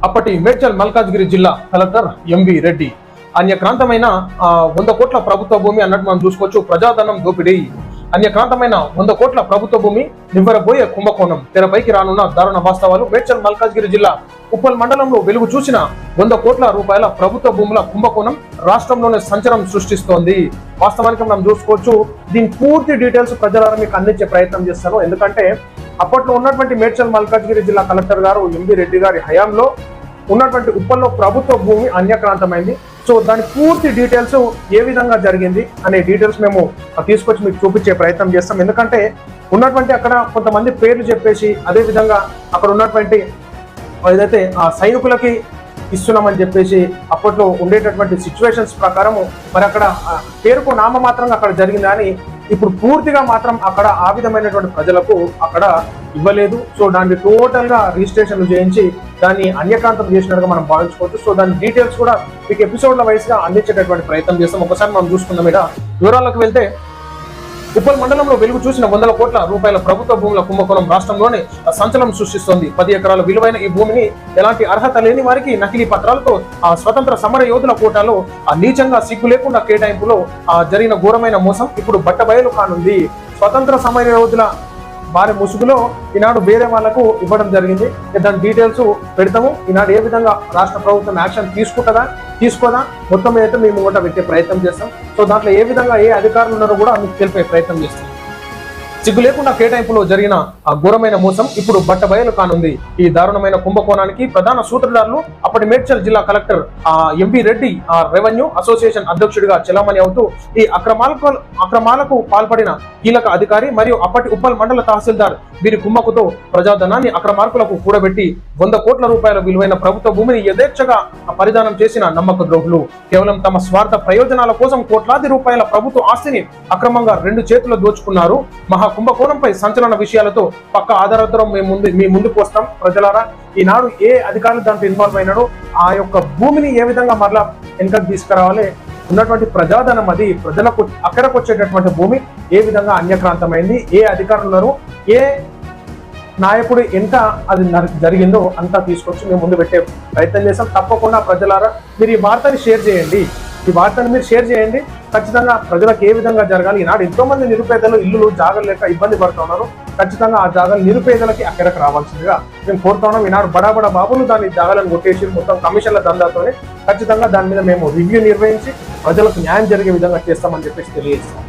అప్పటి మేడ్చల్ మల్కాజ్గిరి జిల్లా collector M V Reddy అన్యక్రాంతమైన 100 కోట్ల ప్రభుత్వ భూమి అన్నట్టు మనం చూసుకోవచ్చు. ప్రజాధనం దోపిడీ, అన్యక్రాంతమైన 100 కోట్ల ప్రభుత్వ భూమి, నివ్వెరబోయే కుంభకోణం, తెరపైకి రానున్న దారుణ వాస్తవాలు. మేడ్చల్ మల్కాజ్గిరి జిల్లా ఉప్పల్ మండలంలో వెలుగు చూసిన 100 కోట్ల రూపాయల ప్రభుత్వ భూముల కుంభకోణం రాష్ట్రంలోనే సంచలనం సృష్టిస్తోంది. వాస్తవానికి మనం చూసుకోవచ్చు. దీని పూర్తి డీటెయిల్స్ ప్రజలను మీకు అందించే ప్రయత్నం చేస్తాను. ఎందుకంటే అప్పట్లో ఉన్నటువంటి మేడ్చల్ మల్కాజ్గిరి జిల్లా కలెక్టర్ గారు ఎంవి రెడ్డి గారి హయాంలో ఉన్నటువంటి ఉప్పల్లో ప్రభుత్వ భూమి అన్యక్రాంతమైంది. సో దాని పూర్తి డీటెయిల్స్ ఏ విధంగా జరిగింది అనే డీటెయిల్స్ మేము తీసుకొచ్చి మీకు చూపించే ప్రయత్నం చేస్తాం. ఎందుకంటే ఉన్నటువంటి అక్కడ కొంతమంది పేర్లు చెప్పేసి అదే విధంగా అక్కడ ఉన్నటువంటి ఏదైతే సైనికులకి ఇస్తున్నామని చెప్పేసి అప్పట్లో ఉండేటటువంటి సిచ్యువేషన్స్ ప్రకారము మరి అక్కడ పేరుకు నామమాత్రంగా అక్కడ జరిగింది. కానీ ఇప్పుడు పూర్తిగా మాత్రం అక్కడ ఆ విధమైనటువంటి ప్రజలకు అక్కడ ఇవ్వలేదు. సో దాన్ని టోటల్ గా రిజిస్ట్రేషన్లు చేయించి దాన్ని అన్యక్రాంతం చేసినట్టుగా మనం భావించుకోవచ్చు. సో దాని డీటెయిల్స్ కూడా మీకు ఎపిసోడ్ల వైస్ గా అందించేటటువంటి ప్రయత్నం చేస్తాం. ఒకసారి మనం చూసుకుందాం. ఇక్కడ వివరాలకు వెళ్తే ఉప్పల్ మండలంలో వెలుగు చూసిన 100 కోట్ల రూపాయల ప్రభుత్వ భూముల కుంభకోణం రాష్ట్రంలోనే సంచలనం సృష్టిస్తోంది. 10 ఎకరాల విలువైన ఈ భూమిని ఎలాంటి అర్హత లేని వారికి నకిలీ పత్రాలతో స్వతంత్ర సమర యోధుల కోటాలో నీచంగా సిగ్గు లేకుండా కేటాయింపులో జరిగిన ఘోరమైన మోసం ఇప్పుడు బట్టబయలు కానుంది. స్వతంత్ర సమర యోధుల వారి ముసుగులో ఈనాడు వేరే వాళ్లకు ఇవ్వడం జరిగింది. దాని డీటెయిల్స్ పెడతాము. ఈనాడు ఏ విధంగా రాష్ట్ర ప్రభుత్వం యాక్షన్ తీసుకోదా మొత్తం అయితే మేము కూడా పెట్టే ప్రయత్నం చేస్తాం. సో దాంట్లో ఏ విధంగా ఏ అధికారులు ఉన్నారో కూడా మీకు తెలిపే ప్రయత్నం చేస్తాం. సిగ్గు లేకుండా కేటాయింపులో జరిగిన ఘోరమైన మోసం ఇప్పుడు బట్టబయలు కానుంది. ఈ దారుణమైన కుంభకోణానికి ప్రధాన సూత్రధారులు అప్పటి మేడ్చల్ జిల్లా collector M V Reddy revenue association అధ్యక్షుడిగా చెలామణి అవుతూ ఈ అక్రమాలకు పాల్పడిన కీలక అధికారి మరియు అప్పటి ఉప్పల్ మండల తహసీల్దార్ వీరి కుమ్మకుతో ప్రజాధనాన్ని అక్రమార్కులకు కూడబెట్టి 100 కోట్ల రూపాయల విలువైన ప్రభుత్వ భూమిని యథేచ్ఛగా పరిధానం చేసిన నమ్మక ద్రోహులు కేవలం తమ స్వార్థ ప్రయోజనాల కోసం కోట్లాది రూపాయల ప్రభుత్వ ఆస్తిని అక్రమంగా 2 చేతుల్లో దోచుకున్నారు. మహా కుంభకోణంపై సంచలన విషయాలతో పక్క ఆధారాలతో మీ ముందుకు వస్తాం. ప్రజలారా, ఈనాడు ఏ అధికారులు దాంట్లో ఇన్వాల్వ్ అయినాడో ఆ యొక్క భూమిని ఏ విధంగా మరలా వెనుకకు తీసుకురావాలి, ఉన్నటువంటి ప్రజాధనం అది ప్రజలకు అక్కడకు వచ్చేటటువంటి భూమి ఏ విధంగా అన్యక్రాంతమైంది, ఏ అధికారులు ఉన్నారు, ఏ నాయకుడు ఎంత అది జరిగిందో అంతా తీసుకొచ్చి మేము ముందు పెట్టే ప్రయత్నం చేస్తాం. తప్పకుండా ప్రజలారా మీరు ఈ వార్తని షేర్ చేయండి. ఈ వార్తను మీరు షేర్ చేయండి. ఖచ్చితంగా ప్రజలకు ఏ విధంగా జరగాలి. ఈనాడు ఎంతో మంది నిరుపేదలు ఇల్లులు జాగాలు లేక ఇబ్బంది పడుతున్నారు. ఖచ్చితంగా ఆ జాగాలు నిరుపేదలకి అక్కడికి రావాల్సిందిగా మేము కోరుతున్నాం. ఈనాడు బడా బాబులు దాని జాగాలను కొట్టేసి మొత్తం కమిషన్ల దందాతోనే ఖచ్చితంగా దాని మీద మేము రివ్యూ నిర్వహించి ప్రజలకు న్యాయం జరిగే విధంగా చేస్తామని చెప్పేసి తెలియజేస్తాం.